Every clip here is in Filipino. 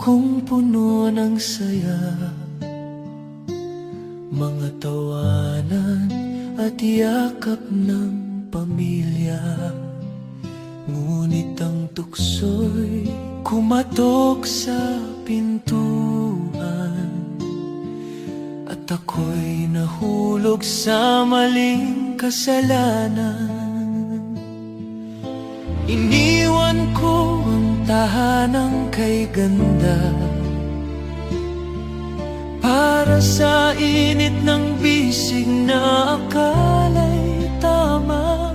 kong puno ng saya, mga tawanan at yakap ng pamilya. Ngunit ang tukso'y kumatok sa pintuan, at ako'y nahulog sa maling kasalanan. Iniwan ko ang tahanang kay ganda para sa init ng bisig na akala'y tama.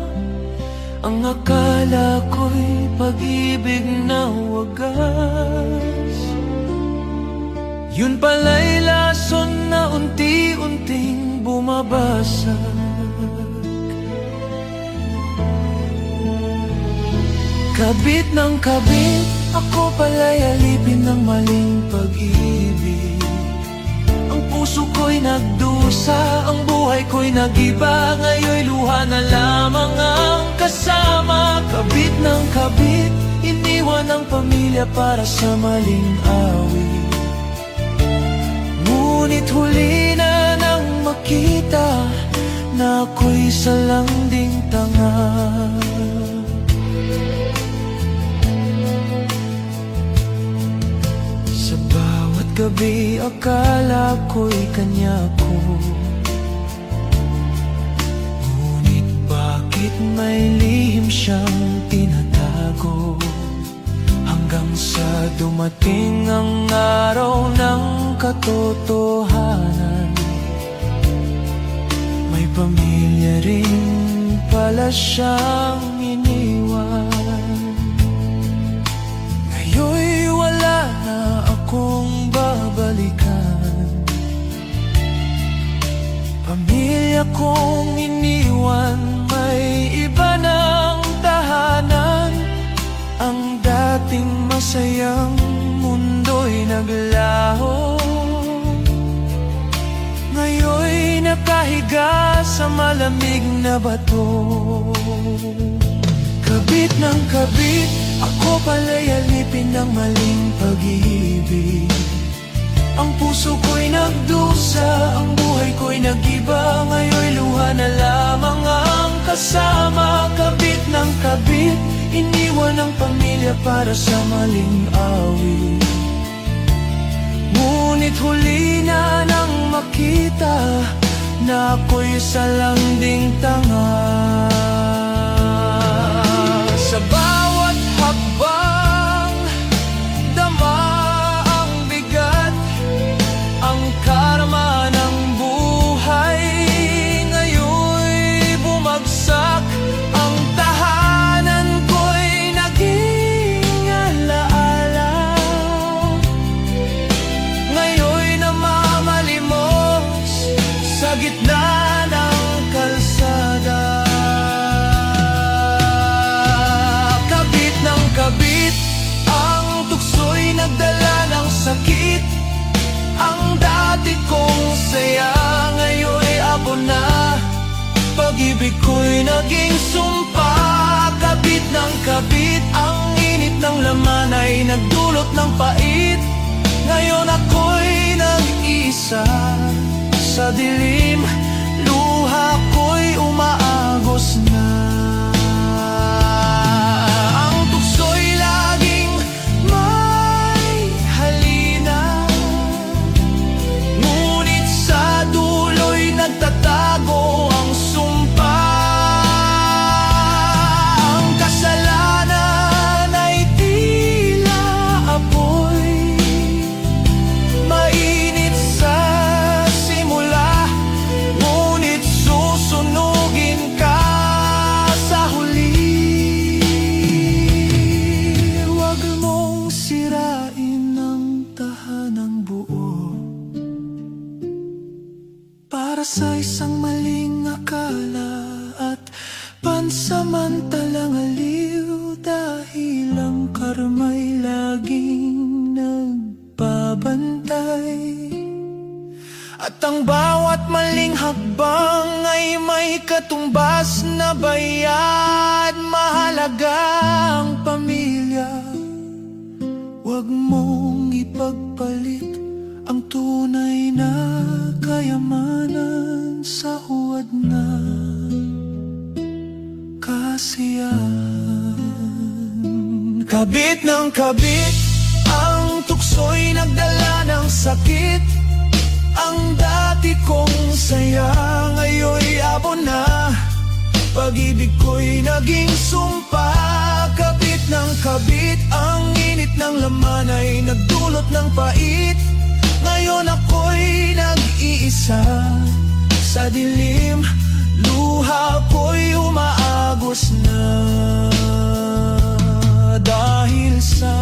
Ang akala ko'y pag-ibig na wagas, yun pala'y lason na unti-unting bumabasag. Kabit ng kabit, ako pala'y alipin ng maling pag-ibig. Ang puso ko'y nagdusa, ang buhay ko'y nag-iba. Ngayon'y luha na lamang ang kasama. Kabit ng kabit, iniwan ang pamilya para sa maling awit. Ngunit huli na nang makita na ako'y salanding tanga. Sa bawat gabi akala ko'y kanya ko, ngunit bakit may lihim siyang tinatago? Hanggang sa dumating ang araw ng katotohanan, may pamilya rin pala siyang iniwan. Ngayon'y wala na akong babalikan, pamilya kong iniwan, may iba ng tahanan. Ang dating masayang mundo'y naglaho, ngayon'y nakahiga sa malamig na bato. Kabit ng kabit, ako pala'y alipin ng maling pag-ibig. Ang puso ko'y nagdusa, ang buhay ko'y nag-iba. Ngayon'y luha na lamang ang kasama. Kabit ng kabit, iniwan ang pamilya para sa maling awit. Ngunit huli na nang makita na ako'y salanding tanga. Sa bawat hakbang, dama ang bigat, ang karma ng buhay. Ngayon'y bumagsak, ang tahanan ko'y naging alaala. Ngayon'y namamalimos sa gitna ng kalsada. Kabit ng kabit, ang tukso'y nagdala ng sakit. Ang dati kong saya, ngayon'y abo na. Pag-ibig ko'y naging sumpa. Kabit ng kabit, ang init ng laman ay nagdulot ng pait. Ngayon ako'y nag-isa sa dilim, luha ko'y umaagos na. Ang tukso'y laging may halina, ngunit sa dulo'y nagtatago ang sumpa. Ang kasalanan ay tila apoy, mainit sa simula, ngunit susunugin ka sa huli. Huwag mong sirain ang tahanang buo para sa isang maling akala at pansamantalang aliw. Dahil ang karma'y laging nagbabantay, at ang bawat maling hakbang ay may katumbas na bayad. Mahalaga ang pamilya, huwag mong ipa ipagpalit ang tunay na kayamanan sa huwad na kasiyahan. Kabit ng kabit, ang tukso'y nagdala ng sakit. Ang dati kong saya, ngayon'y abo na. Pag-ibig ko'y naging sumpa. Kabit ng kabit, ang init ng laman ay nagdulot ng pait. Ngayon ako'y nag-iisa sa dilim, luha ko'y umaagos na dahil sa